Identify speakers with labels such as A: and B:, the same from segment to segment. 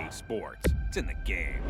A: in sports. It's in the game.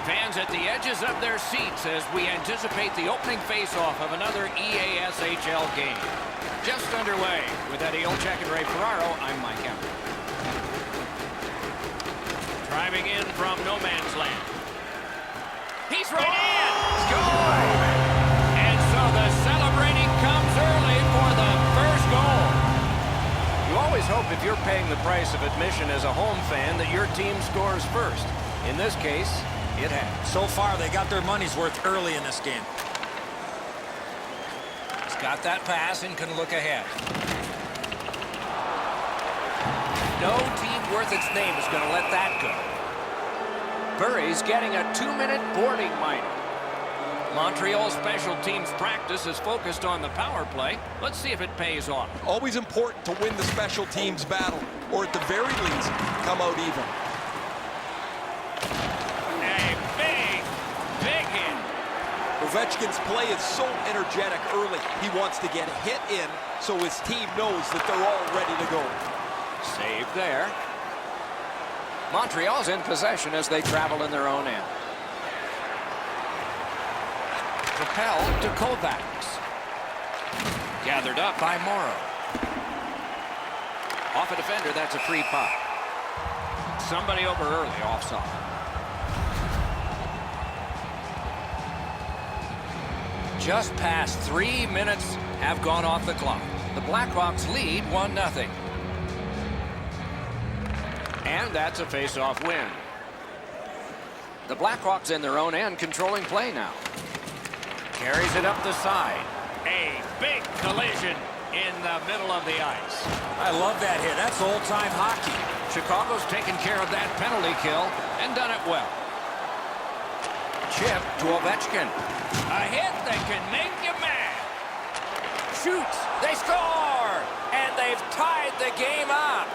B: Fans at the edges of their seats as we anticipate the opening face-off of another EASHL game. Just underway with Eddie Olczyk and Ray Ferraro. I'm Mike Emmer. Driving in from no man's land. He's right in! Score! And so the celebrating comes early for the first goal. You always hope if you're paying the price of admission as a home fan that your team scores first. In this case, it has.
C: So far, they got their money's worth early in this game.
B: He's got that pass and can look ahead. No team worth its name is going to let that go. Burry's getting a 2-minute boarding minor. Montreal special teams practice is focused on the power play. Let's see if it pays off.
D: Always important to win the special teams battle, or at the very least, come out even. Ovechkin's play is so energetic early. He wants to get a hit in so his team knows that they're all ready to go.
B: Save there. Montreal's in possession as they travel in their own end. Propelled to Kovacs. Gathered up by Morrow. Off a defender, that's a free puck. Somebody over early, offside. Just past 3 minutes have gone off the clock. The Blackhawks lead 1-0. And that's a face-off win. The Blackhawks in their own end controlling play now. Carries it up the side. A big collision in the middle of the ice.
C: I love that hit. That's old-time hockey.
B: Chicago's taken care of that penalty kill and done it well. Chip to Ovechkin. A hit that can make you mad. Shoots. They score! And they've tied the game up.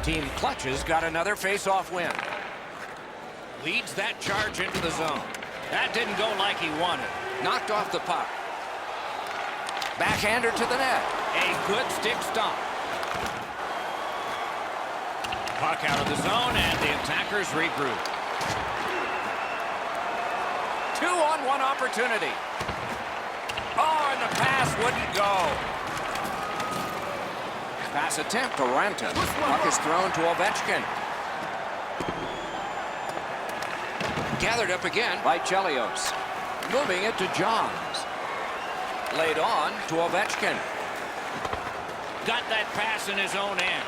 B: Team Clutches got another face-off win. Leads that charge into the zone. That didn't go like he wanted. Knocked off the puck. Backhander to the net. A good stick stomp. Puck out of the zone, and the attackers regroup. 2-on-1 opportunity. Oh, and the pass wouldn't go. Pass attempt to Ranta. Puck is thrown to Ovechkin. Gathered up again by Chelios. Moving it to Johns. Laid on to Ovechkin. Got that pass in his own end.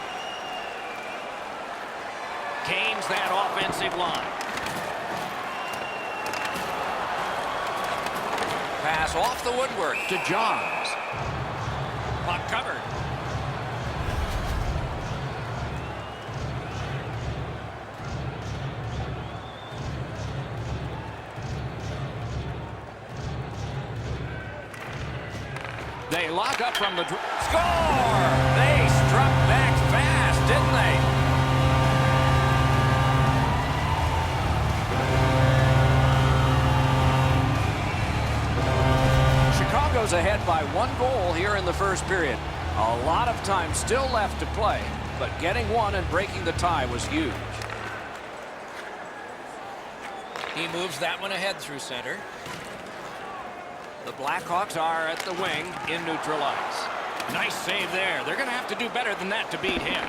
B: Gains that offensive line. Pass off the woodwork to Johns. Puck covered. They lock up from the score! They struck back fast, didn't they? Chicago's ahead by 1 goal here in the first period. A lot of time still left to play, but getting one and breaking the tie was huge. He moves that one ahead through center. The Blackhawks are at the wing in neutral ice. Nice save there. They're going to have to do better than that to beat him.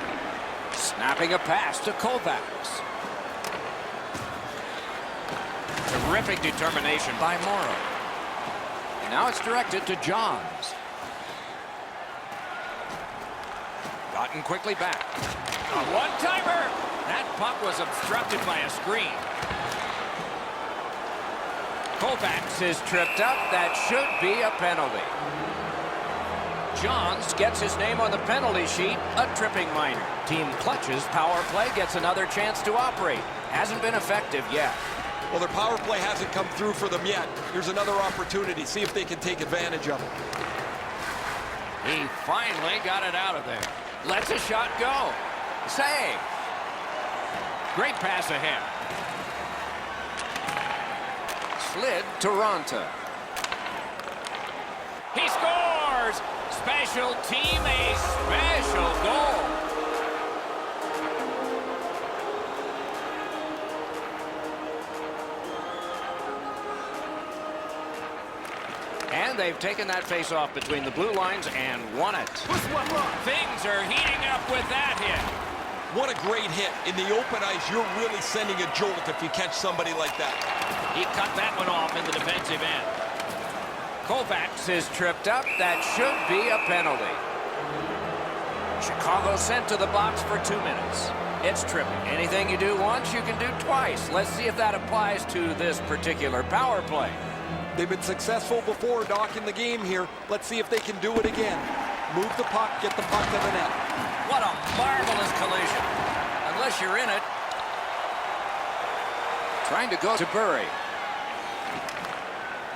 B: Snapping a pass to Kovacs. Terrific determination by Morrow. And now it's directed to Johns. Gotten quickly back. A one-timer. That puck was obstructed by a screen. Kovacs is tripped up. That should be a penalty. Johns gets his name on the penalty sheet. A tripping minor. Team Clutch's power play gets another chance to operate. Hasn't been effective yet.
D: Well, their power play hasn't come through for them yet. Here's another opportunity. See if they can take advantage of it.
B: He finally got it out of there. Lets a shot go. Save. Great pass ahead. Slid to Ranta. He scores! Special team, a special goal. And they've taken that face-off between the blue lines and won it. Things are heating up with that hit.
D: What a great hit. In the open ice, you're really sending a jolt if you catch somebody like that.
B: He cut that one off in the defensive end. Kovacs is tripped up. That should be a penalty. Chicago sent to the box for 2 minutes. It's tripping. Anything you do once, you can do twice. Let's see if that applies to this particular power play.
D: They've been successful before, Doc, in the game here. Let's see if they can do it again. Move the puck, get the puck to the net.
B: What a marvelous collision. Unless you're in it. Trying to go to Burry.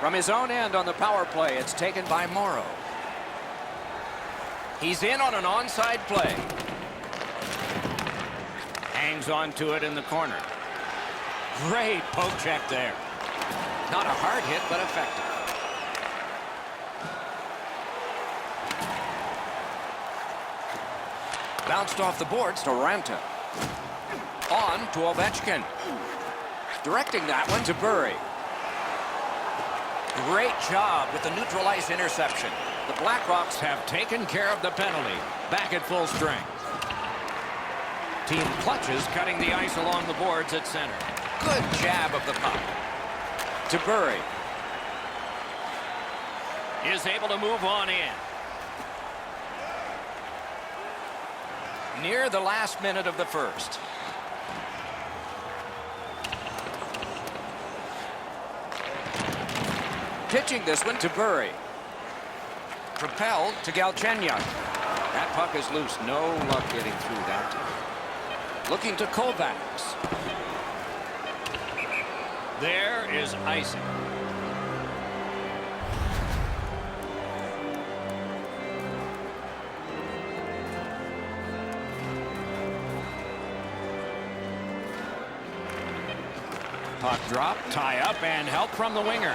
B: From his own end on the power play, it's taken by Morrow. He's in on an onside play. Hangs on to it in the corner. Great poke check there. Not a hard hit, but effective. Bounced off the boards to Ranta. On to Ovechkin. Directing that one to Burry. Great job with the neutral ice interception. The Blackhawks have taken care of the penalty. Back at full strength. Team Clutches cutting the ice along the boards at center. Good jab of the puck. To Burry. Is able to move on in. Near the last minute of the first. Pitching this one to Burry. Propelled to Galchenyuk. That puck is loose. No luck getting through that time. Looking to Kovacs. There is icing. Puck drop, tie up, and help from the winger.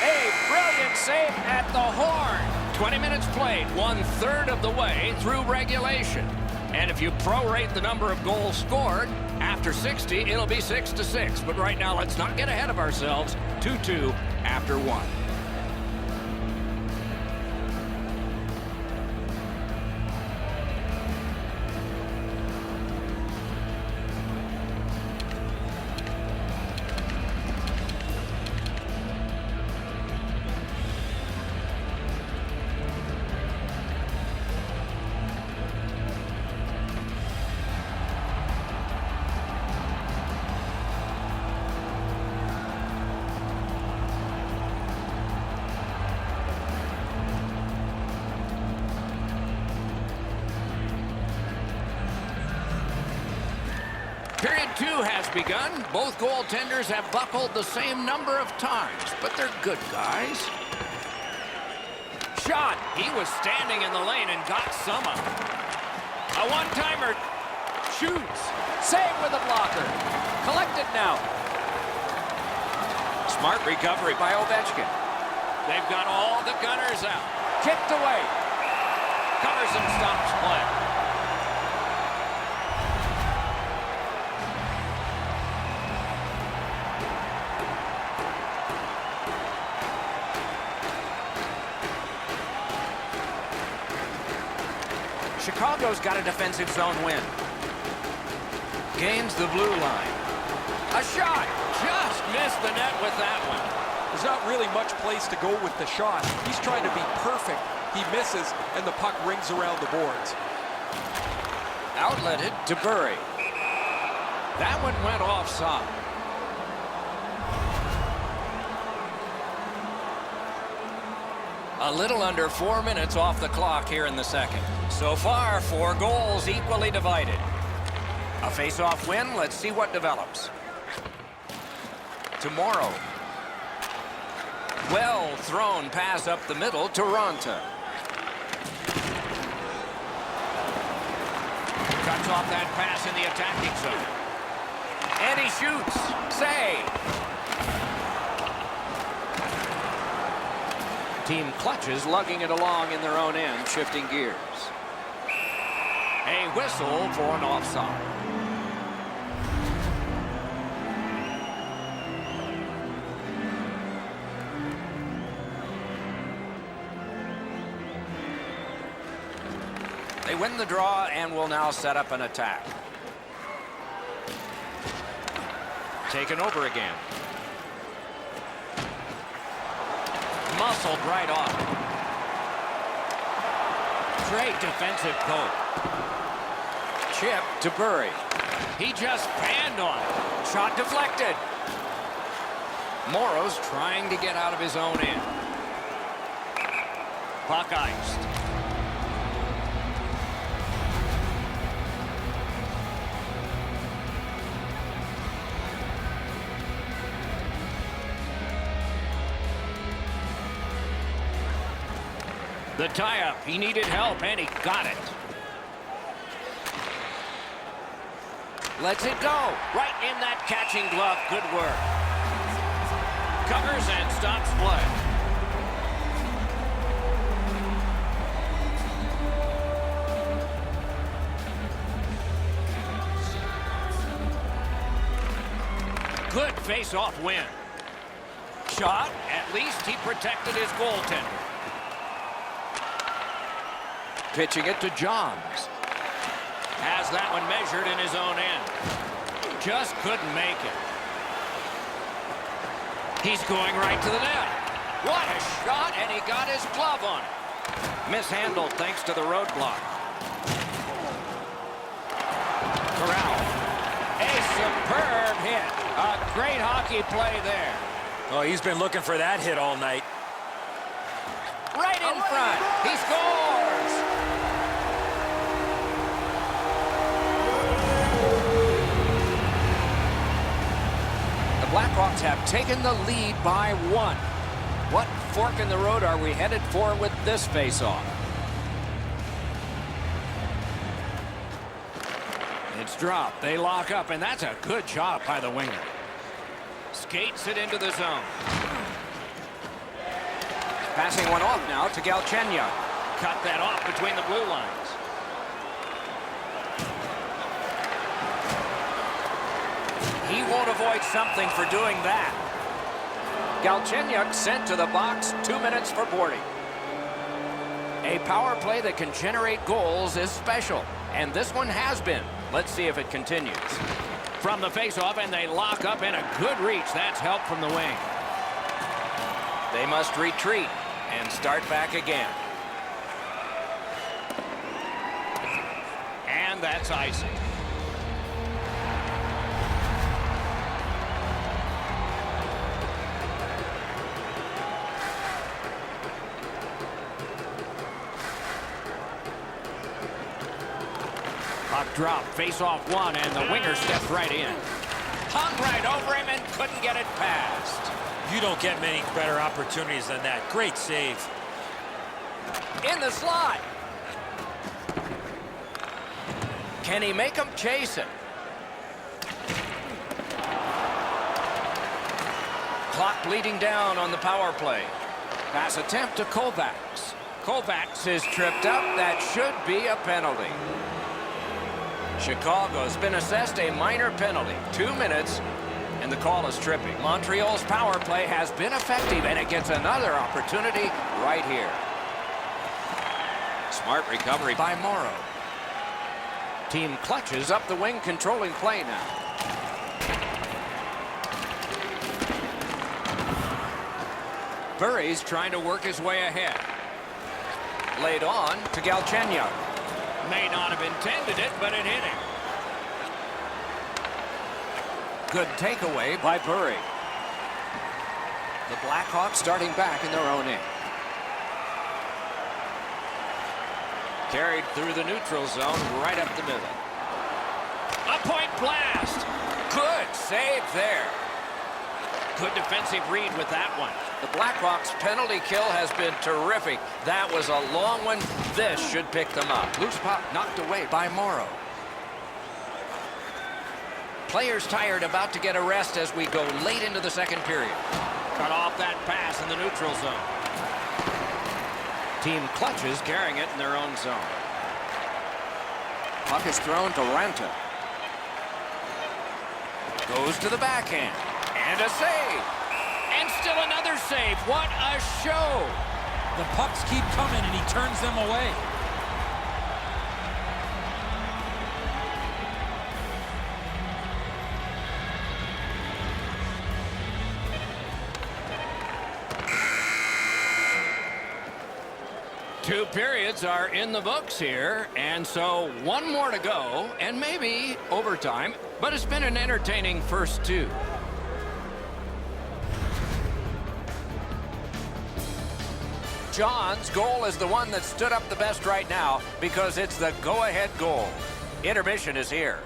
B: A brilliant save at the horn. 20 minutes played, 1/3 of the way through regulation. And if you prorate the number of goals scored, after 60, it'll be 6-6. But right now, let's not get ahead of ourselves. 2-2 after 1. Period 2 has begun. Both goaltenders have buckled the same number of times, but they're good guys. Shot. He was standing in the lane and got some of it. A one-timer. Shoots. Save with a blocker. Collected now. Smart recovery by Ovechkin. They've got all the gunners out. Kicked away. Covers and stops play. Chicago's got a defensive zone win. Gains the blue line. A shot. Just missed the net with that one.
D: There's not really much place to go with the shot. He's trying to be perfect. He misses, and the puck rings around the boards.
B: Outletted to Bury. That one went offside. A little under 4 minutes off the clock here in the second. So far, 4 goals equally divided. A face-off win. Let's see what develops. Tomorrow. Well thrown pass up the middle to Ronta. Cuts off that pass in the attacking zone. And he shoots. Save. Team clutches, lugging it along in their own end, shifting gears. A whistle for an offside. They win the draw and will now set up an attack. Taken over again. Muscled right off. Great defensive coat. Chip to Bury. He just panned on it. Shot deflected. Morrow's trying to get out of his own end. Puck iced. The tie-up. He needed help, and he got it. Lets it go. Right in that catching glove. Good work. Covers and stops play. Good face-off win. Shot. At least he protected his goaltender. Pitching it to Johns. Has that one measured in his own end. Just couldn't make it. He's going right to the net. What a shot, and he got his glove on it. Mishandled thanks to the roadblock. Corral. A superb hit. A great hockey play there.
C: Oh, he's been looking for that hit all night.
B: Right in front. He scores. The Blackhawks have taken the lead by 1. What fork in the road are we headed for with this face-off? It's dropped. They lock up, and that's a good job by the winger. Skates it into the zone. Passing one off now to Galchenyuk. Cut that off between the blue lines. He won't avoid something for doing that. Galchenyuk sent to the box, 2 minutes for boarding. A power play that can generate goals is special, and this one has been. Let's see if it continues. From the faceoff, and they lock up in a good reach. That's help from the wing. They must retreat and start back again. And that's icing. Puck drop, face off one, and the winger stepped right in. Hung right over him and couldn't get it past.
C: You don't get many better opportunities than that. Great save.
B: In the slot. Can he make him chase it? Clock bleeding down on the power play. Pass attempt to Kovacs. Kovacs is tripped up. That should be a penalty. Chicago's been assessed a minor penalty. 2 minutes, and the call is tripping. Montreal's power play has been effective, and it gets another opportunity right here. Smart recovery by Morrow. Team clutches up the wing, controlling play now. Burry's trying to work his way ahead. Laid on to Galchenyuk. May not have intended it, but it hit him. Good takeaway by Burry. The Blackhawks starting back in their own end. Carried through the neutral zone right up the middle. A point blast. Good save there. Good defensive read with that one. The Blackhawks' penalty kill has been terrific. That was a long one. This should pick them up. Loose puck knocked away by Morrow. Players tired, about to get a rest as we go late into the second period. Cut off that pass in the neutral zone. Team clutches, carrying it in their own zone. Puck is thrown to Ranta. Goes to the backhand. And a save. And still another save. What a show.
C: The pucks keep coming, and he turns them away.
B: Two periods are in the books here, and so one more to go, and maybe overtime, but it's been an entertaining first two. John's goal is the one that stood up the best right now because it's the go-ahead goal. Intermission is here.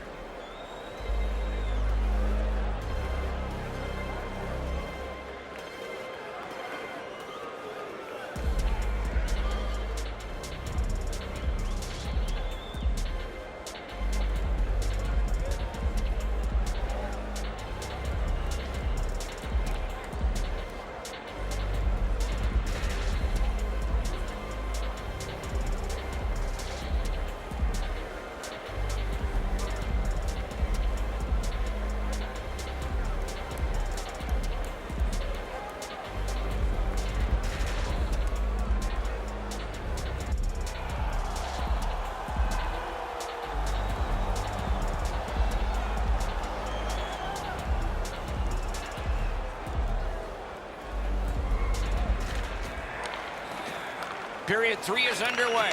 B: Period 3 is underway.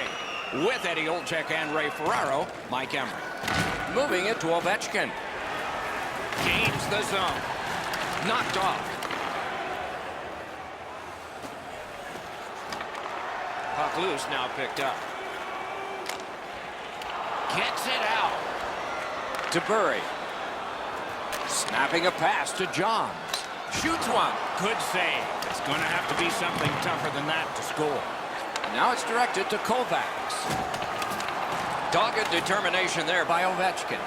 B: With Eddie Olczyk and Ray Ferraro, Mike Emery. Moving it to Ovechkin. Gains the zone. Knocked off. Puck loose, now picked up. Gets it out. To Burry. Snapping a pass to Johns. Shoots one. Good save. It's going to have to be something tougher than that to score. Now it's directed to Kovacs. Dogged determination there by Ovechkin.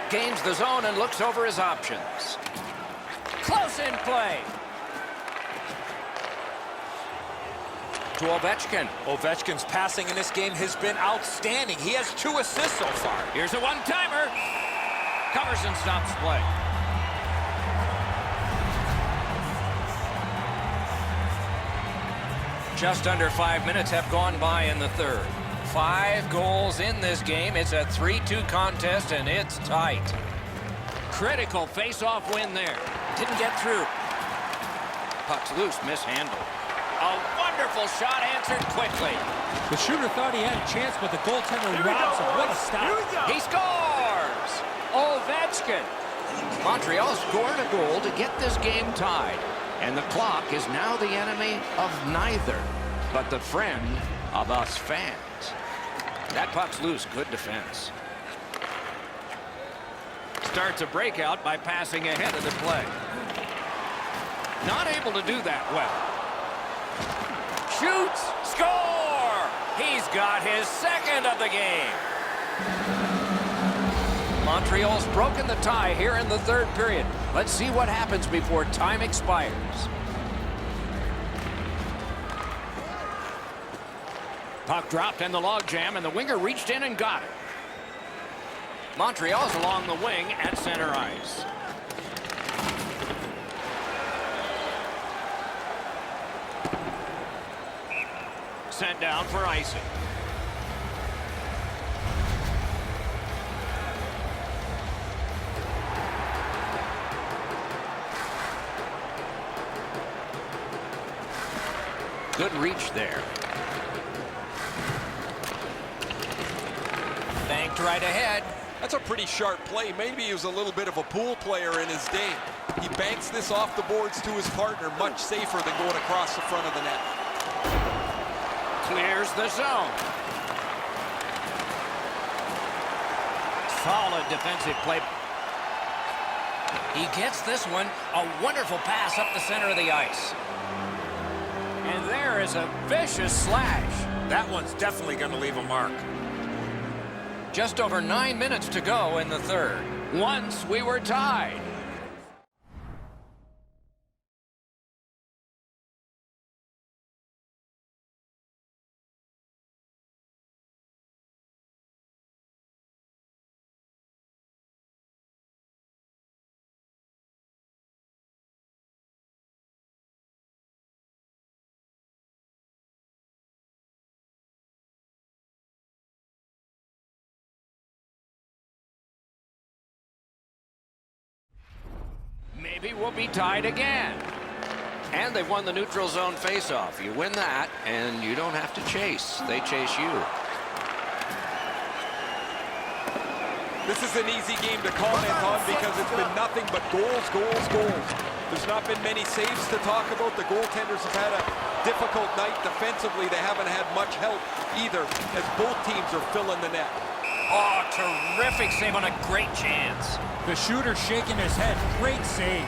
B: Gains the zone and looks over his options. Close in play. To Ovechkin.
C: Ovechkin's passing in this game has been outstanding. He has 2 assists so far.
B: Here's a one-timer. Covers and stops play. Just under 5 minutes have gone by in the third. 5 goals in this game. It's a 3-2 contest, and it's tight. Critical face-off win there. Didn't get through. Puck's loose, mishandled. A wonderful shot answered quickly.
C: The shooter thought he had a chance, but the goaltender robs him. What a stop.
B: He scores! Ovechkin. Montreal scored a goal to get this game tied. And the clock is now the enemy of neither, but the friend of us fans. That puck's loose. Good defense. Starts a breakout by passing ahead of the play. Not able to do that well. Shoots, score! He's got his second of the game. Montreal's broken the tie here in the third period. Let's see what happens before time expires. Puck dropped in the logjam, and the winger reached in and got it. Montreal's along the wing at center ice. Sent down for icing. Good reach there. Banked right ahead.
D: That's a pretty sharp play. Maybe he was a little bit of a pool player in his day. He banks this off the boards to his partner, much safer than going across the front of the net.
B: Clears the zone. Solid defensive play. He gets this one. A wonderful pass up the center of the ice. And there is a vicious slash.
C: That one's definitely going to leave a mark.
B: Just over 9 minutes to go in the third. Once we were tied. Maybe we'll be tied again. And they've won the neutral zone faceoff. You win that, and you don't have to chase. They chase you.
D: This is an easy game to comment on because it's been nothing but goals, goals, goals. There's not been many saves to talk about. The goaltenders have had a difficult night defensively. They haven't had much help either as both teams are filling the net.
B: Oh, terrific save on a great chance.
C: The shooter shaking his head. Great save.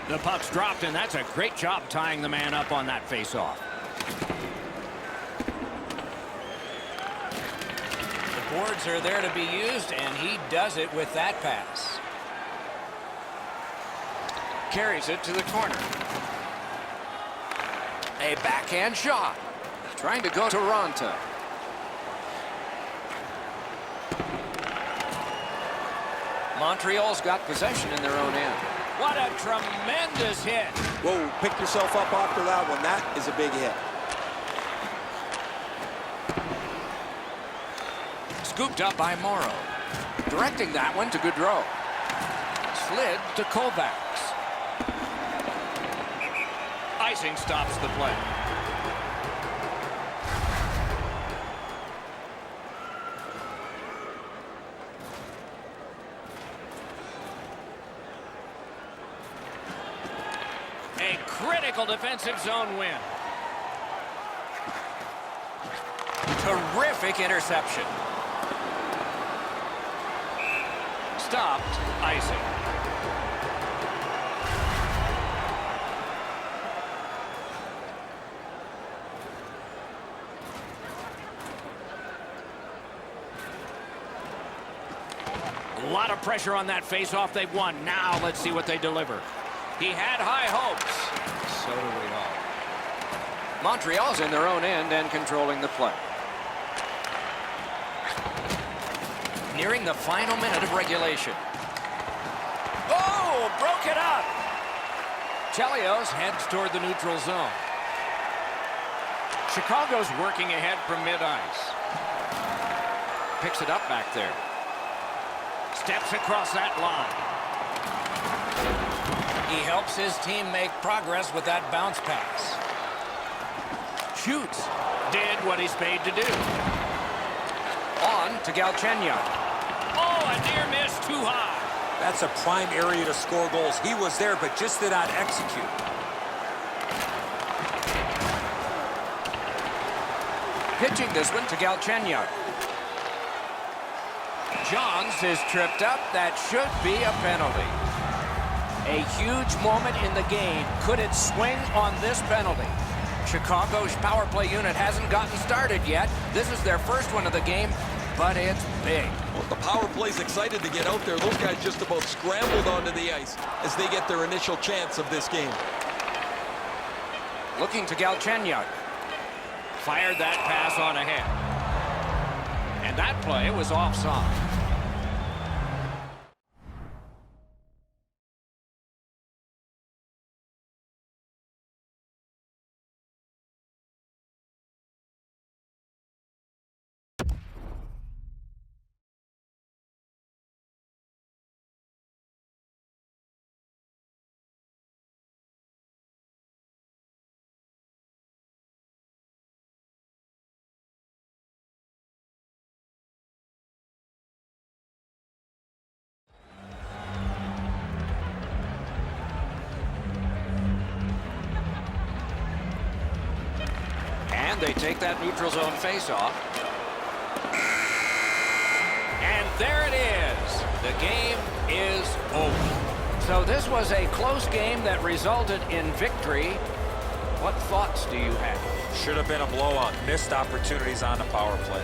B: The puck's dropped, and that's a great job tying the man up on that faceoff. The boards are there to be used, and he does it with that pass. Carries it to the corner. A backhand shot. Trying to go to Ronta. Montreal's got possession in their own end. What a tremendous hit.
E: Whoa, pick yourself up after that one. That is a big hit.
B: Scooped up by Morrow. Directing that one to Gaudreau. Slid to Kovacs. Icing stops the play. A critical defensive zone win. Terrific interception. Stopped, icing. A lot of pressure on that face-off. They've won. Now let's see what they deliver. He had high hopes. So do we all.
C: Montreal's in their own end and controlling the play.
B: Nearing the final minute of regulation. Oh, broke it up. Chelios heads toward the neutral zone. Chicago's working ahead from mid-ice. Picks it up back there. Steps across that line. He helps his team make progress with that bounce pass. Shoots. Did what he's paid to do.
C: On to Galchenyuk.
B: Oh, a near miss, too high.
C: That's a prime area to score goals. He was there, but just did not execute. Pitching this one to Galchenyuk.
B: Johns is tripped up. That should be a penalty. A huge moment in the game. Could it swing on this penalty? Chicago's power play unit hasn't gotten started yet. This is their first one of the game, but it's big.
D: Well, the power play's excited to get out there. Those guys just about scrambled onto the ice as they get their initial chance of this game.
C: Looking to Galchenyuk.
B: Fired that pass on ahead. And that play was offside.
C: They take that neutral zone face-off.
B: And there it is. The game is over. So this was a close game that resulted in victory. What thoughts do you have?
C: Should have been a blowout. Missed opportunities on the power play.